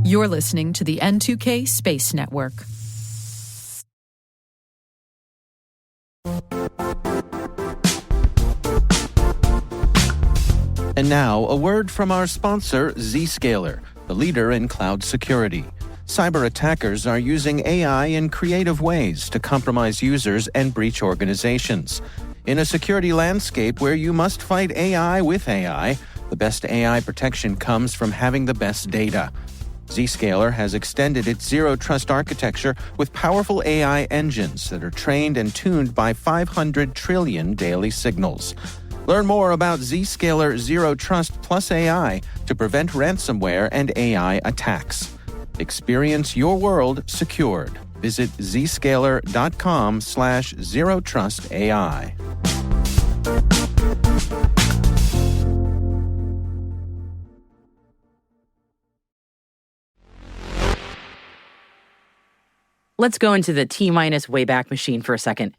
You're listening to the N2K Space Network. And now, a word from our sponsor, Zscaler, the leader in cloud security. Cyber attackers are using AI in creative ways to compromise users and breach organizations. In a security landscape where you must fight AI with AI, the best AI protection comes from having the best data. Zscaler has extended its zero-trust architecture with powerful AI engines that are trained and tuned by 500 trillion daily signals. Learn more about Zscaler Zero Trust Plus AI to prevent ransomware and AI attacks. Experience your world secured. Visit zscaler.com/zerotrustai. Let's go into the T-minus Wayback Machine for a second.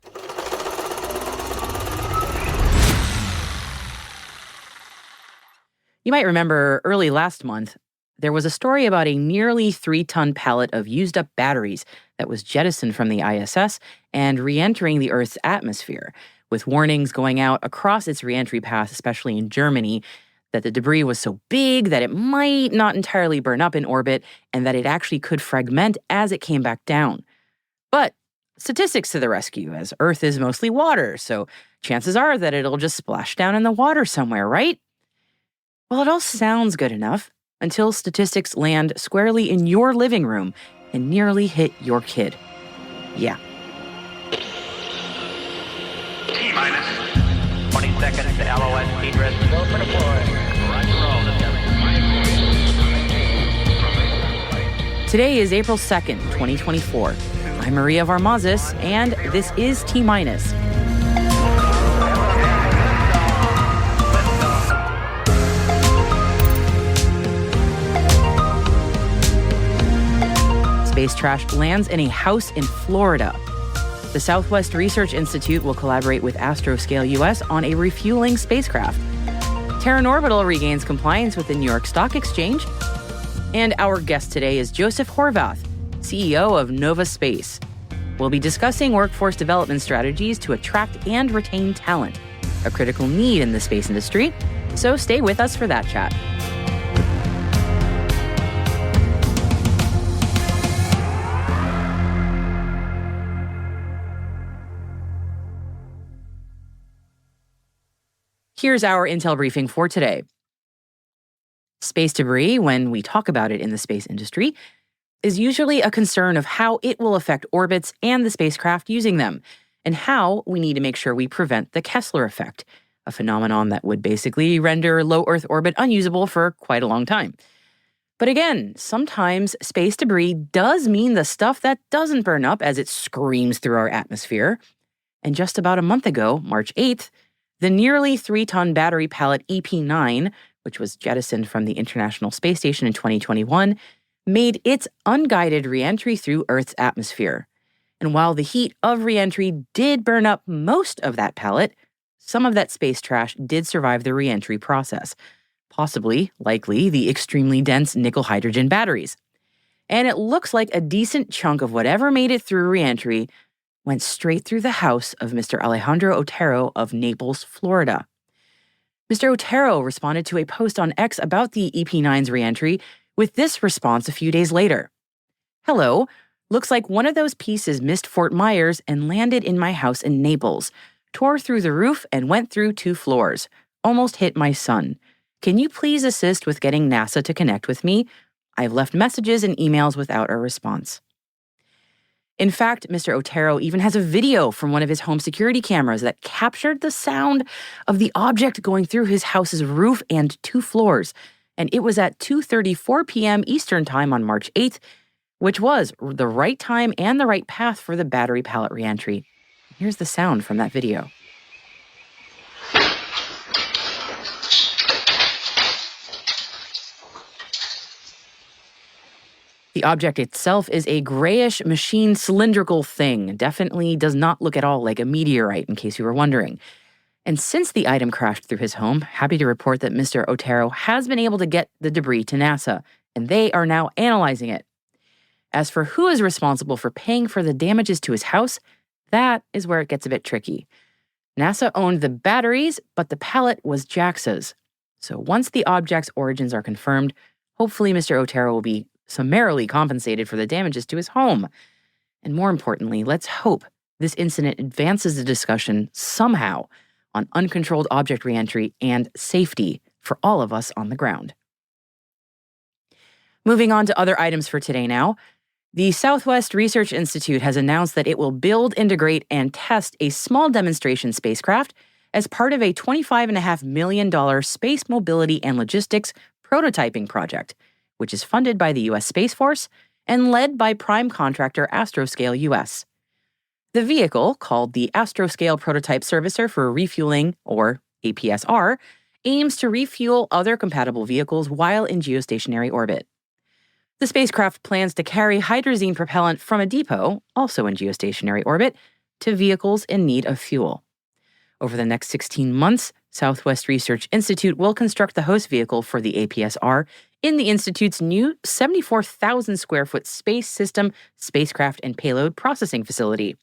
You might remember early last month, there was a story about a nearly 3-ton pallet of used-up batteries that was jettisoned from the ISS and re-entering the Earth's atmosphere, with warnings going out across its re-entry path, especially in Germany, that the debris was so big that it might not entirely burn up in orbit and that it actually could fragment as it came back down. But statistics to the rescue, as Earth is mostly water, so chances are that it'll just splash down in the water somewhere, right? Well, it all sounds good enough until statistics land squarely in your living room and nearly hit your kid. Yeah. T-minus 20 seconds to LOS speed rest. Go for deploy. Roger roll. Today is April 2nd, 2024. I'm Maria Varmazis, and this is T-minus. Space trash lands in a house in Florida. The Southwest Research Institute will collaborate with Astroscale US on a refueling spacecraft. Terran Orbital regains compliance with the New York Stock Exchange. And our guest today is Joseph Horvath, CEO of Nova Space. We'll be discussing workforce development strategies to attract and retain talent, a critical need in the space industry. So stay with us for that chat. Here's our intel briefing for today. Space debris, when we talk about it in the space industry, is usually a concern of how it will affect orbits and the spacecraft using them, and how we need to make sure we prevent the Kessler effect, a phenomenon that would basically render low Earth orbit unusable for quite a long time. But again, sometimes space debris does mean the stuff that doesn't burn up as it screams through our atmosphere. And just about a month ago, March 8th, the nearly 3-ton battery pallet EP9, which was jettisoned from the International Space Station in 2021, made its unguided re-entry through Earth's atmosphere. And while the heat of re-entry did burn up most of that pallet, some of that space trash did survive the re-entry process, likely, the extremely dense nickel-hydrogen batteries. And it looks like a decent chunk of whatever made it through re-entry went straight through the house of Mr. Alejandro Otero of Naples, Florida. Mr. Otero responded to a post on X about the EP9's re-entry with this response a few days later. "Hello, looks like one of those pieces missed Fort Myers and landed in my house in Naples, tore through the roof and went through 2 floors, almost hit my son. Can you please assist with getting NASA to connect with me? I've left messages and emails without a response." In fact, Mr. Otero even has a video from one of his home security cameras that captured the sound of the object going through his house's roof and 2 floors. And it was at 2:34 p.m. Eastern Time on March 8th, which was the right time and the right path for the battery pallet reentry. Here's the sound from that video. The object itself is a grayish machine cylindrical thing. Definitely does not look at all like a meteorite, in case you were wondering. And since the item crashed through his home, happy to report that Mr. Otero has been able to get the debris to NASA, and they are now analyzing it. As for who is responsible for paying for the damages to his house, that is where it gets a bit tricky. NASA owned the batteries, but the pallet was JAXA's. So once the object's origins are confirmed, hopefully Mr. Otero will be summarily compensated for the damages to his home. And more importantly, let's hope this incident advances the discussion somehow on uncontrolled object reentry and safety for all of us on the ground. Moving on to other items for today now. The Southwest Research Institute has announced that it will build, integrate, and test a small demonstration spacecraft as part of a $25.5 million space mobility and logistics prototyping project, which is funded by the U.S. Space Force and led by prime contractor Astroscale US. The vehicle, called the Astroscale Prototype Servicer for Refueling, or APSR, aims to refuel other compatible vehicles while in geostationary orbit. The spacecraft plans to carry hydrazine propellant from a depot, also in geostationary orbit, to vehicles in need of fuel. Over the next 16 months, Southwest Research Institute will construct the host vehicle for the APSR in the Institute's new 74,000 square foot space system, spacecraft, and payload processing facility.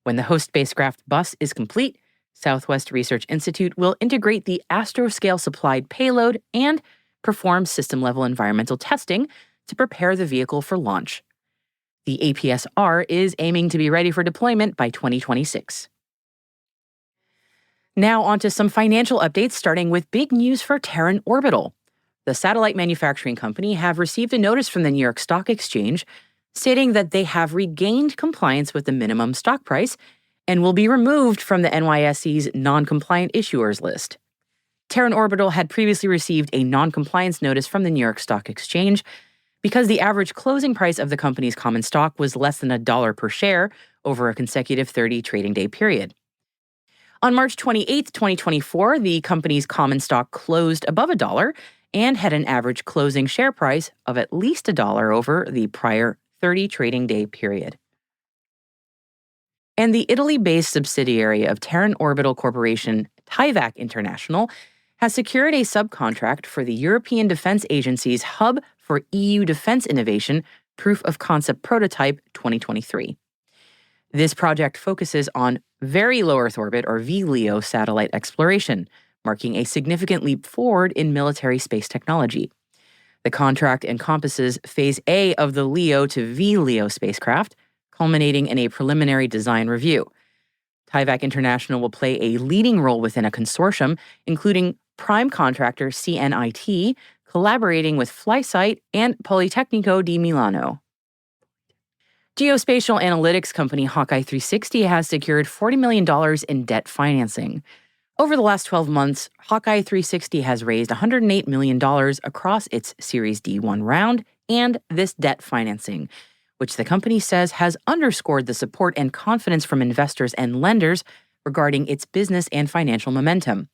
When the host spacecraft bus is complete, Southwest Research Institute will integrate the Astroscale supplied payload and perform system-level environmental testing to prepare the vehicle for launch. The APSR is aiming to be ready for deployment by 2026. Now on to some financial updates, starting with big news for Terran Orbital. The satellite manufacturing company have received a notice from the New York Stock Exchange stating that they have regained compliance with the minimum stock price and will be removed from the NYSE's noncompliant issuers list. Terran Orbital had previously received a noncompliance notice from the New York Stock Exchange because the average closing price of the company's common stock was less than $1 per share over a consecutive 30 trading day period. On March 28, 2024, the company's common stock closed above $1 and had an average closing share price of at least $1 over the prior 30 trading day period. And the Italy-based subsidiary of Terran Orbital Corporation, TIVAC International, has secured a subcontract for the European Defence Agency's Hub for EU Defence Innovation Proof of Concept Prototype 2023. This project focuses on Very Low Earth Orbit, or VLEO, satellite exploration, marking a significant leap forward in military space technology. The contract encompasses Phase A of the LEO to VLEO spacecraft, culminating in a preliminary design review. TIVAC International will play a leading role within a consortium, including prime contractor CNIT, collaborating with FlySite and Politecnico di Milano. Geospatial analytics company Hawkeye 360 has secured $40 million in debt financing. Over the last 12 months, Hawkeye 360 has raised $108 million across its Series D1 round and this debt financing, which the company says has underscored the support and confidence from investors and lenders regarding its business and financial momentum.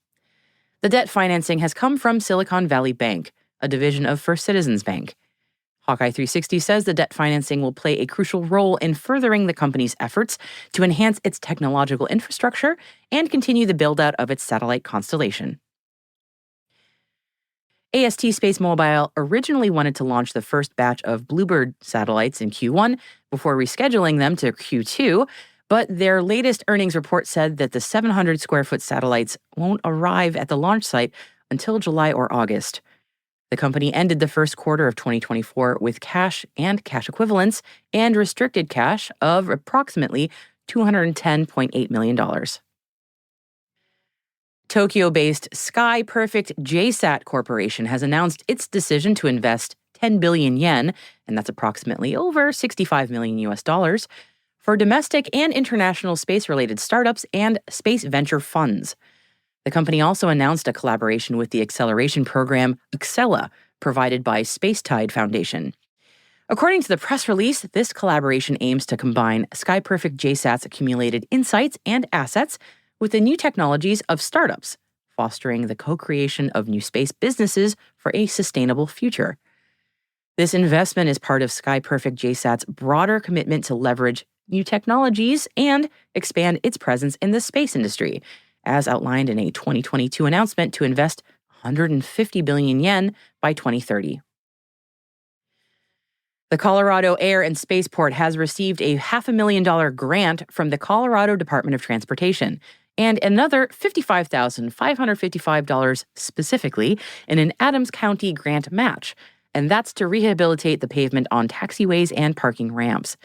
The debt financing has come from Silicon Valley Bank, a division of First Citizens Bank. Hawkeye 360 says the debt financing will play a crucial role in furthering the company's efforts to enhance its technological infrastructure and continue the build-out of its satellite constellation. AST Space Mobile originally wanted to launch the first batch of Bluebird satellites in Q1 before rescheduling them to Q2, but their latest earnings report said that the 700 square foot satellites won't arrive at the launch site until July or August. The company ended the first quarter of 2024 with cash and cash equivalents and restricted cash of approximately $210.8 million. Tokyo-based Sky Perfect JSAT Corporation has announced its decision to invest 10 billion yen, and that's approximately over $65 million US dollars, for domestic and international space-related startups and space venture funds. The company also announced a collaboration with the acceleration program Accela, provided by Spacetide Foundation. According to the press release, this collaboration aims to combine Sky Perfect JSAT's accumulated insights and assets with the new technologies of startups, fostering the co-creation of new space businesses for a sustainable future. This investment is part of Sky Perfect JSAT's broader commitment to leverage new technologies and expand its presence in the space industry, as outlined in a 2022 announcement to invest 150 billion yen by 2030. The Colorado Air and Spaceport has received a $500,000 grant from the Colorado Department of Transportation and another $55,555 specifically in an Adams County grant match, and that's to rehabilitate the pavement on taxiways and parking ramps.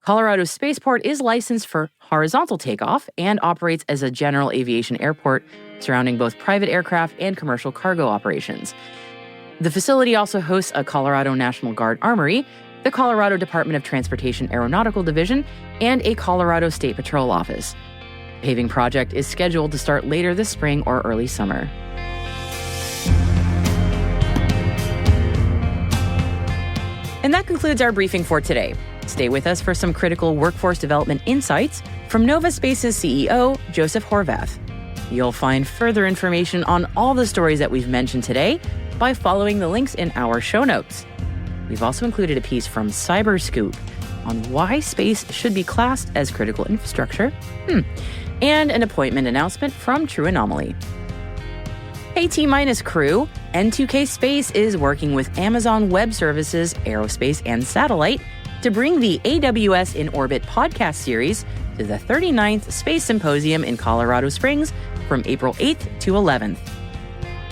Colorado's spaceport is licensed for horizontal takeoff and operates as a general aviation airport surrounding both private aircraft and commercial cargo operations. The facility also hosts a Colorado National Guard Armory, the Colorado Department of Transportation Aeronautical Division, and a Colorado State Patrol office. The paving project is scheduled to start later this spring or early summer. And that concludes our briefing for today. Stay with us for some critical workforce development insights from Nova Space's CEO, Joseph Horvath. You'll find further information on all the stories that we've mentioned today by following the links in our show notes. We've also included a piece from CyberScoop on why space should be classed as critical infrastructure, and an appointment announcement from True Anomaly. Hey T-Minus crew, N2K Space is working with Amazon Web Services, Aerospace, and Satellite to bring the AWS in Orbit podcast series to the 39th Space Symposium in Colorado Springs from April 8th to 11th.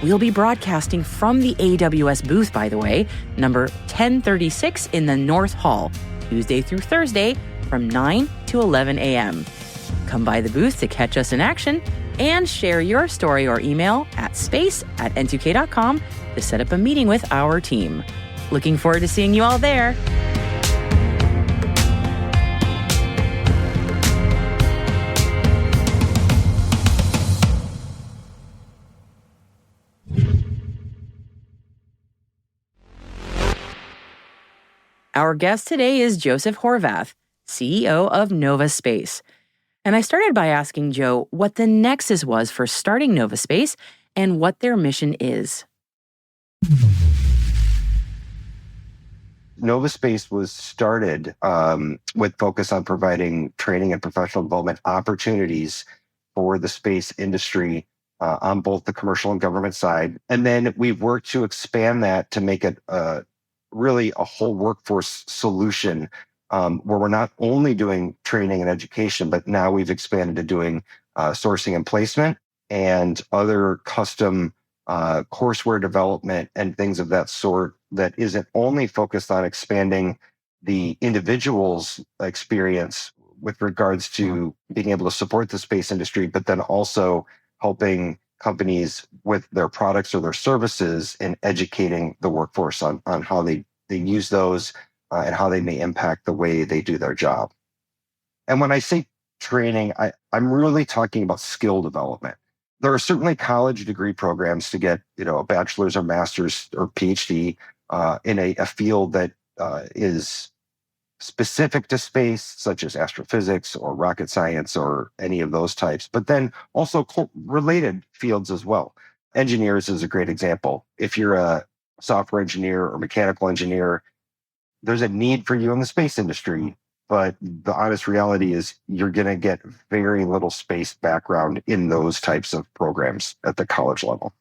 We'll be broadcasting from the AWS booth, by the way, number 1036 in the North Hall, Tuesday through Thursday from 9 to 11 a.m. Come by the booth to catch us in action and share your story or email at space@n2k.com to set up a meeting with our team. Looking forward to seeing you all there. Our guest today is Joseph Horvath, CEO of Nova Space. And I started by asking Joe what the nexus was for starting Nova Space and what their mission is. Nova Space was started with focus on providing training and professional development opportunities for the space industry on both the commercial and government side. And then we've worked to expand that to make it really a whole workforce solution where we're not only doing training and education, but now we've expanded to doing sourcing and placement and other custom courseware development and things of that sort that isn't only focused on expanding the individual's experience with regards to being able to support the space industry, but then also helping companies with their products or their services and educating the workforce on how they use those and how they may impact the way they do their job. And when I say training, I'm really talking about skill development. There are certainly college degree programs to get, a bachelor's or master's or PhD in a field that is specific to space, such as astrophysics or rocket science or any of those types, but then also related fields as well. Engineers is a great example. If you're a software engineer or mechanical engineer, there's a need for you in the space industry, but the honest reality is you're going to get very little space background in those types of programs at the college level.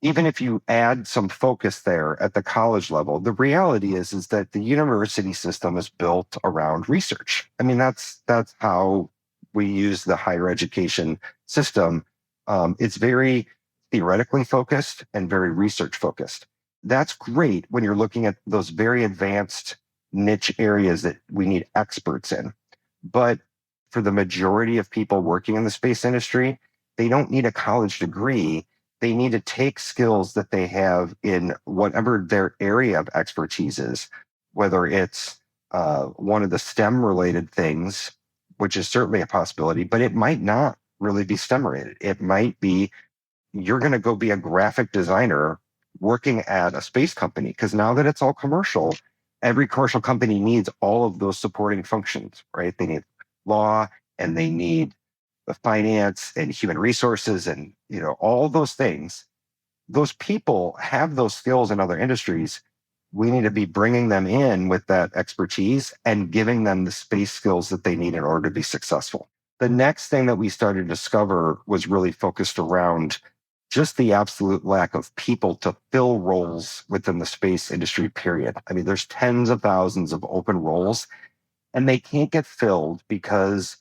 Even if you add some focus there at the college level, the reality is that the university system is built around research. I mean, that's how we use the higher education system. It's very theoretically focused and very research focused. That's great when you're looking at those very advanced niche areas that we need experts in. But for the majority of people working in the space industry, they don't need a college degree. They need to take skills that they have in whatever their area of expertise is, whether it's one of the STEM related things, which is certainly a possibility, but it might not really be STEM related. It might be you're going to go be a graphic designer working at a space company, because now that it's all commercial, every commercial company needs all of those supporting functions, right? They need law and they need the finance and human resources and, all those things. Those people have those skills in other industries. We need to be bringing them in with that expertise and giving them the space skills that they need in order to be successful. The next thing that we started to discover was really focused around just the absolute lack of people to fill roles within the space industry, period. I mean, there's tens of thousands of open roles, and they can't get filled because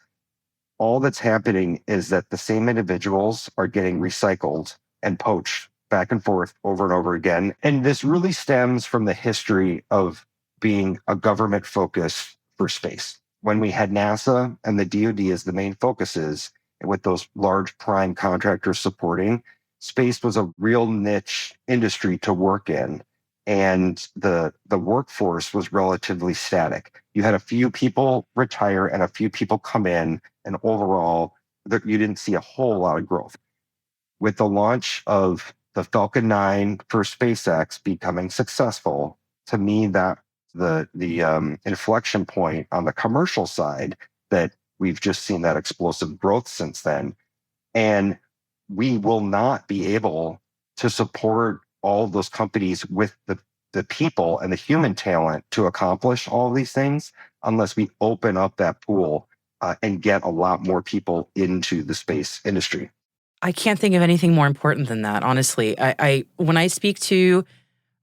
all that's happening is that the same individuals are getting recycled and poached back and forth over and over again. And this really stems from the history of being a government focus for space. When we had NASA and the DoD as the main focuses, and with those large prime contractors supporting, space was a real niche industry to work in. And the workforce was relatively static. You had a few people retire and a few people come in, and overall, you didn't see a whole lot of growth. With the launch of the Falcon 9 for SpaceX becoming successful, to me, that the inflection point on the commercial side, that we've just seen that explosive growth since then. And we will not be able to support all of those companies with the people and the human talent to accomplish all of these things unless we open up that pool and get a lot more people into the space industry. I can't think of anything more important than that, honestly. I when I speak to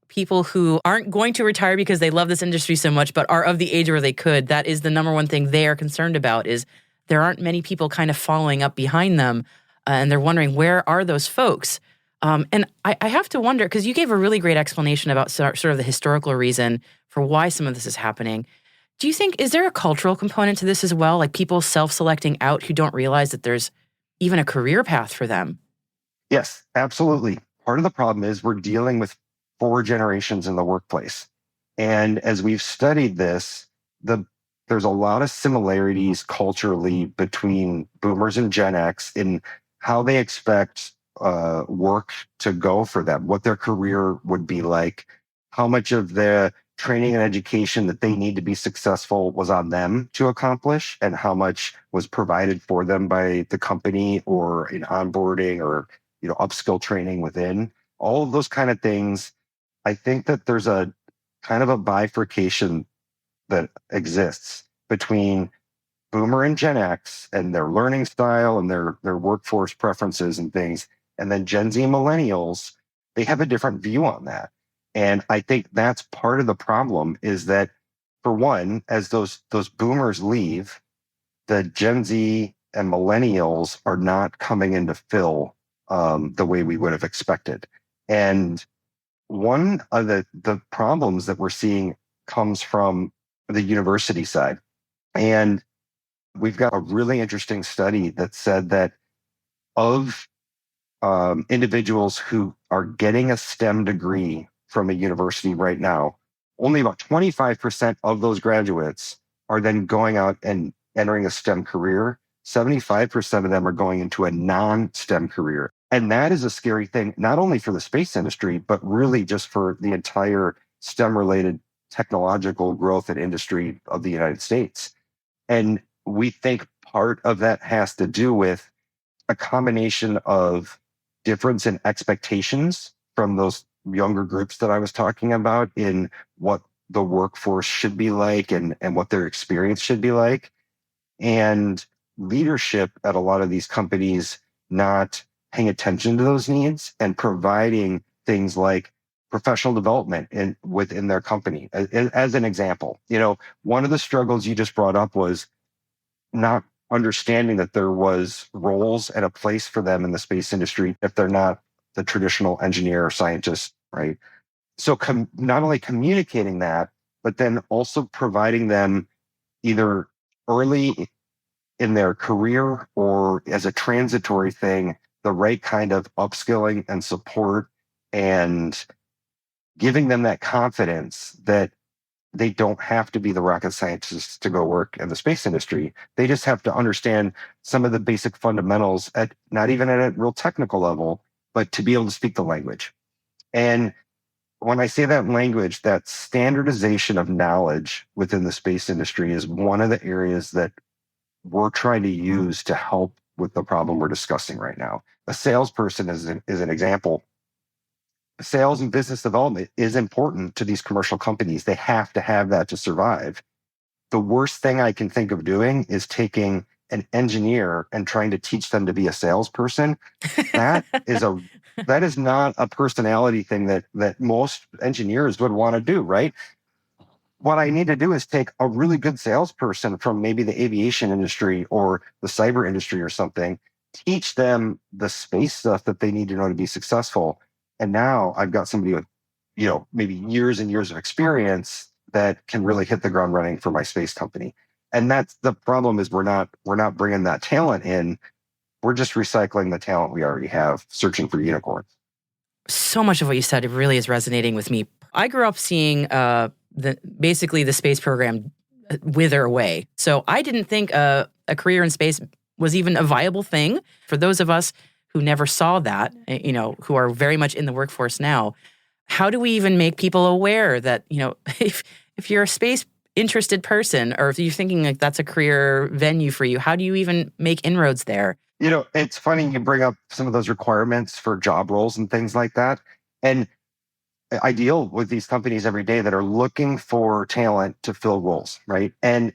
people who aren't going to retire because they love this industry so much, but are of the age where they could, that is the number one thing they are concerned about, is there aren't many people kind of following up behind them, and they're wondering, where are those folks? And I have to wonder, because you gave a really great explanation about sort of the historical reason for why some of this is happening. Do you think, is there a cultural component to this as well? Like people self-selecting out who don't realize that there's even a career path for them? Yes, absolutely. Part of the problem is we're dealing with 4 generations in the workplace. And as we've studied this, there's a lot of similarities culturally between boomers and Gen X in how they expect work to go for them, what their career would be like, how much of the training and education that they need to be successful was on them to accomplish, and how much was provided for them by the company or in onboarding or upskill training within. All of those kind of things. I think that there's a kind of a bifurcation that exists between Boomer and Gen X and their learning style and their workforce preferences and things. And then Gen Z and millennials, they have a different view on that. And I think that's part of the problem, is that, for one, as those boomers leave, the Gen Z and millennials are not coming in to fill the way we would have expected. And one of the problems that we're seeing comes from the university side. And we've got a really interesting study that said that of individuals who are getting a STEM degree from a university right now, only about 25% of those graduates are then going out and entering a STEM career. 75% of them are going into a non-STEM career. And that is a scary thing, not only for the space industry, but really just for the entire STEM-related technological growth and industry of the United States. And we think part of that has to do with a combination of difference in expectations from those younger groups that I was talking about in what the workforce should be like and what their experience should be like, and leadership at a lot of these companies not paying attention to those needs and providing things like professional development within their company. As an example, one of the struggles you just brought up was not understanding that there was roles and a place for them in the space industry if they're not the traditional engineer or scientist, right? So not only communicating that, but then also providing them either early in their career or as a transitory thing, the right kind of upskilling and support, and giving them that confidence that they don't have to be the rocket scientists to go work in the space industry. They just have to understand some of the basic fundamentals at not even at a real technical level, but to be able to speak the language. And when I say that language, that standardization of knowledge within the space industry is one of the areas that we're trying to use to help with the problem we're discussing right now. A salesperson is an example. Sales and business development is important to these commercial companies. They have to have that to survive. The worst thing I can think of doing is taking an engineer and trying to teach them to be a salesperson, that is not a personality thing that most engineers would want to do, right? What I need to do is take a really good salesperson from maybe the aviation industry or the cyber industry or something, teach them the space stuff that they need to know to be successful. And now I've got somebody with, maybe years and years of experience that can really hit the ground running for my space company. And that's the problem, is we're not bringing that talent in. We're just recycling the talent we already have, searching for unicorns. So much of what you said, it really is resonating with me. I grew up seeing basically the space program wither away. So I didn't think a career in space was even a viable thing. For those of us who never saw that, who are very much in the workforce now, how do we even make people aware that, if you're a space interested person, or if you're thinking like that's a career venue for you, how do you even make inroads there? It's funny you bring up some of those requirements for job roles and things like that. And I deal with these companies every day that are looking for talent to fill roles, right? And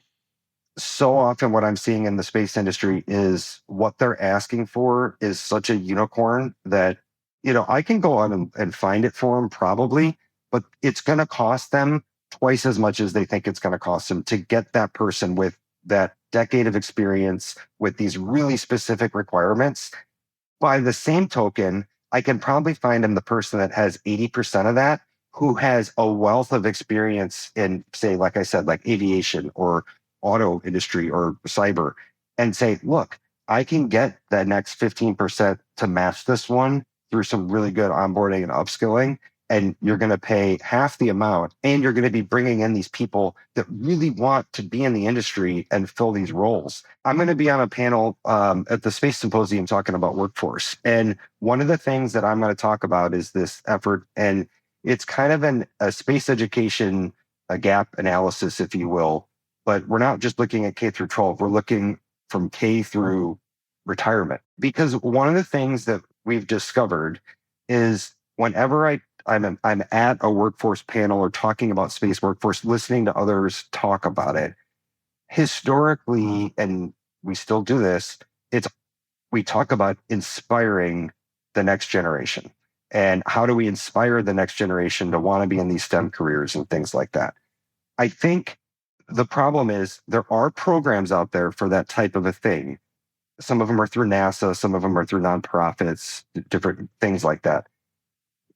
so often what I'm seeing in the space industry is what they're asking for is such a unicorn that, I can go out and find it for them probably, but it's going to cost them twice as much as they think it's going to cost them to get that person with that decade of experience with these really specific requirements. By the same token, I can probably find them the person that has 80% of that, who has a wealth of experience in, say, like I said, like aviation or auto industry or cyber, and say, look, I can get that next 15% to match this one through some really good onboarding and upskilling. And you're going to pay half the amount, and you're going to be bringing in these people that really want to be in the industry and fill these roles. I'm going to be on a panel at the Space Symposium talking about workforce. And one of the things that I'm going to talk about is this effort, and it's kind of a space education, a gap analysis, if you will. But we're not just looking at K through 12. We're looking from K through retirement. Because one of the things that we've discovered is whenever I'm at a workforce panel or talking about space workforce, listening to others talk about it, historically, and we still do this, we talk about inspiring the next generation. And how do we inspire the next generation to want to be in these STEM careers and things like that? I think the problem is there are programs out there for that type of a thing. Some of them are through NASA, some of them are through nonprofits, different things like that.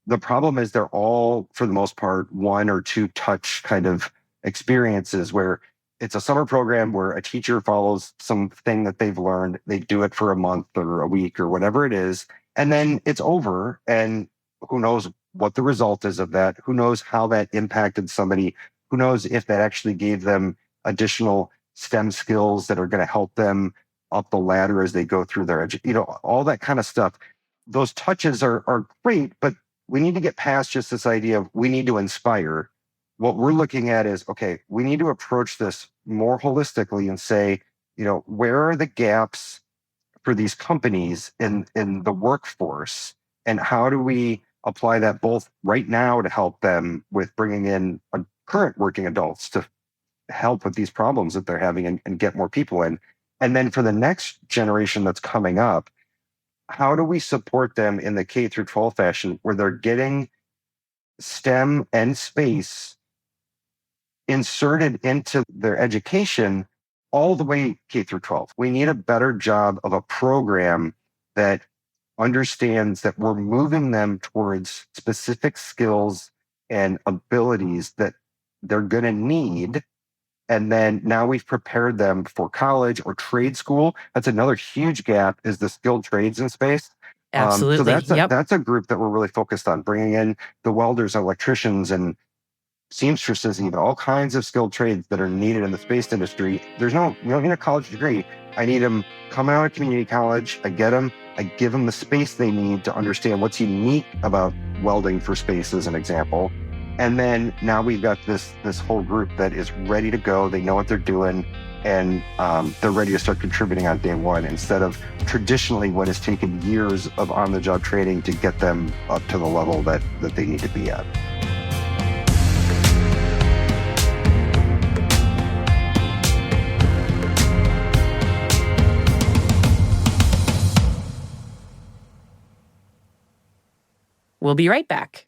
The problem is they're all, for the most part, 1 or 2 touch kind of experiences where it's a summer program where a teacher follows something that they've learned. They do it for a month or a week or whatever it is, and then it's over. And who knows what the result is of that? Who knows how that impacted somebody? Who knows if that actually gave them additional STEM skills that are going to help them up the ladder as they go through their all that kind of stuff. Those touches are great, but we need to get past just this idea of we need to inspire. What we're looking at is, okay, we need to approach this more holistically and say, where are the gaps for these companies in the workforce? And how do we apply that both right now to help them with bringing in current working adults to help with these problems that they're having and get more people in? And then for the next generation that's coming up, how do we support them in the K through 12 fashion where they're getting STEM and space inserted into their education all the way K through 12? We need a better job of a program that understands that we're moving them towards specific skills and abilities that they're going to need. And then now we've prepared them for college or trade school. That's another huge gap, is the skilled trades in space. Absolutely. So that's a group that we're really focused on, bringing in the welders, electricians, and seamstresses, even all kinds of skilled trades that are needed in the space industry. You don't need a college degree. I need them coming out of community college. I give them the space they need to understand what's unique about welding for space, as an example. And then now we've got this whole group that is ready to go. They know what they're doing, and they're ready to start contributing on day one, instead of traditionally what has taken years of on-the-job training to get them up to the level that they need to be at. We'll be right back.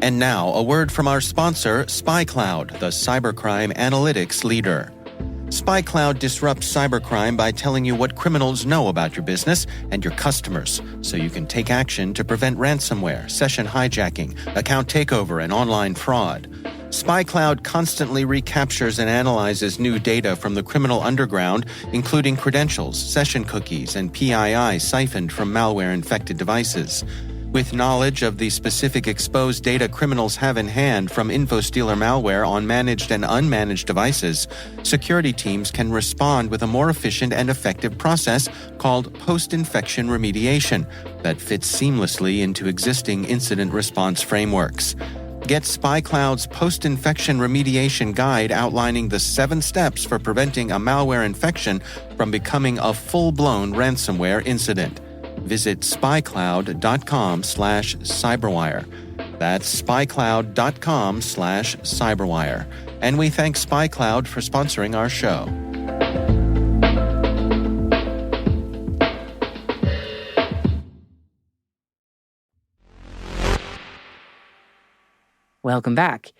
And now, a word from our sponsor, SpyCloud, the cybercrime analytics leader. SpyCloud disrupts cybercrime by telling you what criminals know about your business and your customers, so you can take action to prevent ransomware, session hijacking, account takeover, and online fraud. SpyCloud constantly recaptures and analyzes new data from the criminal underground, including credentials, session cookies, and PII siphoned from malware-infected devices. With knowledge of the specific exposed data criminals have in hand from InfoStealer malware on managed and unmanaged devices, security teams can respond with a more efficient and effective process called post-infection remediation that fits seamlessly into existing incident response frameworks. Get SpyCloud's post-infection remediation guide outlining the 7 steps for preventing a malware infection from becoming a full-blown ransomware incident. Visit spycloud.com/cyberwire. That's spycloud.com/cyberwire. And we thank SpyCloud for sponsoring our show. Welcome back.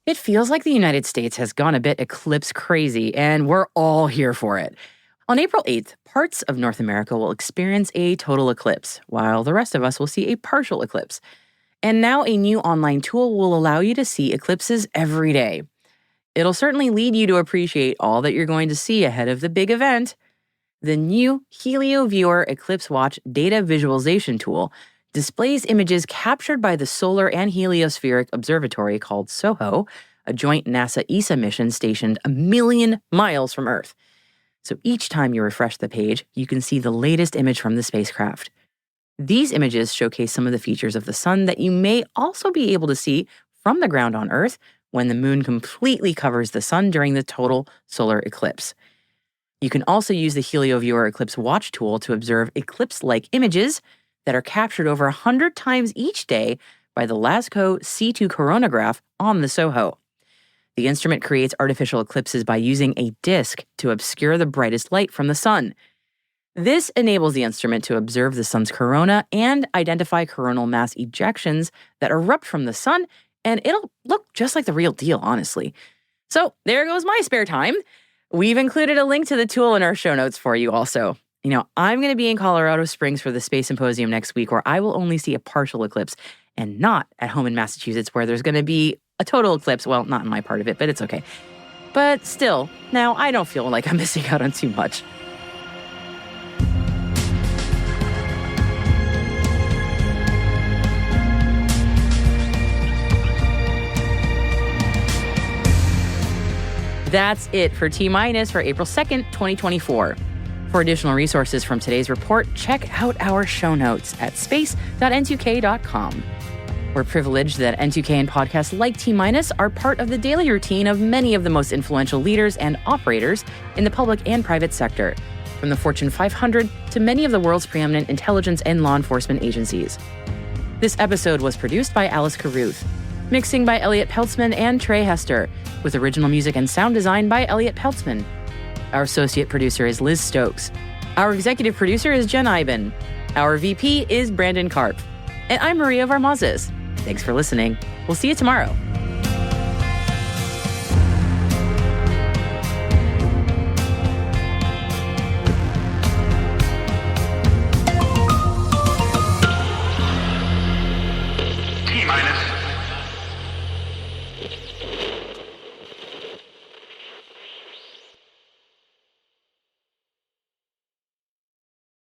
It feels like the United States has gone a bit eclipse crazy, and we're all here for it. On April 8th, parts of North America will experience a total eclipse, while the rest of us will see a partial eclipse. And now a new online tool will allow you to see eclipses every day. It'll certainly lead you to appreciate all that you're going to see ahead of the big event. The new HelioViewer Eclipse Watch data visualization tool displays images captured by the Solar and Heliospheric Observatory called SOHO, a joint NASA-ESA mission stationed 1 million miles from Earth. So each time you refresh the page, you can see the latest image from the spacecraft. These images showcase some of the features of the sun that you may also be able to see from the ground on Earth when the moon completely covers the sun during the total solar eclipse. You can also use the HelioViewer Eclipse Watch tool to observe eclipse-like images that are captured over 100 times each day by the LASCO C2 coronagraph on the SOHO. The instrument creates artificial eclipses by using a disk to obscure the brightest light from the sun. This enables the instrument to observe the sun's corona and identify coronal mass ejections that erupt from the sun, and it'll look just like the real deal, honestly. So there goes my spare time. We've included a link to the tool in our show notes for you also. I'm going to be in Colorado Springs for the Space Symposium next week, where I will only see a partial eclipse and not at home in Massachusetts, where there's going to be a total eclipse. Well, not in my part of it, but it's okay. But still, now I don't feel like I'm missing out on too much. That's it for T-Minus for April 2nd, 2024. For additional resources from today's report, check out our show notes at space.n2k.com. We're privileged that N2K and podcasts like T-Minus are part of the daily routine of many of the most influential leaders and operators in the public and private sector, from the Fortune 500 to many of the world's preeminent intelligence and law enforcement agencies. This episode was produced by Alice Carruth, mixing by Elliot Peltzman and Trey Hester, with original music and sound design by Elliot Peltzman. Our associate producer is Liz Stokes. Our executive producer is Jen Iben. Our VP is Brandon Karp. And I'm Maria Varmazes. Thanks for listening. We'll see you tomorrow.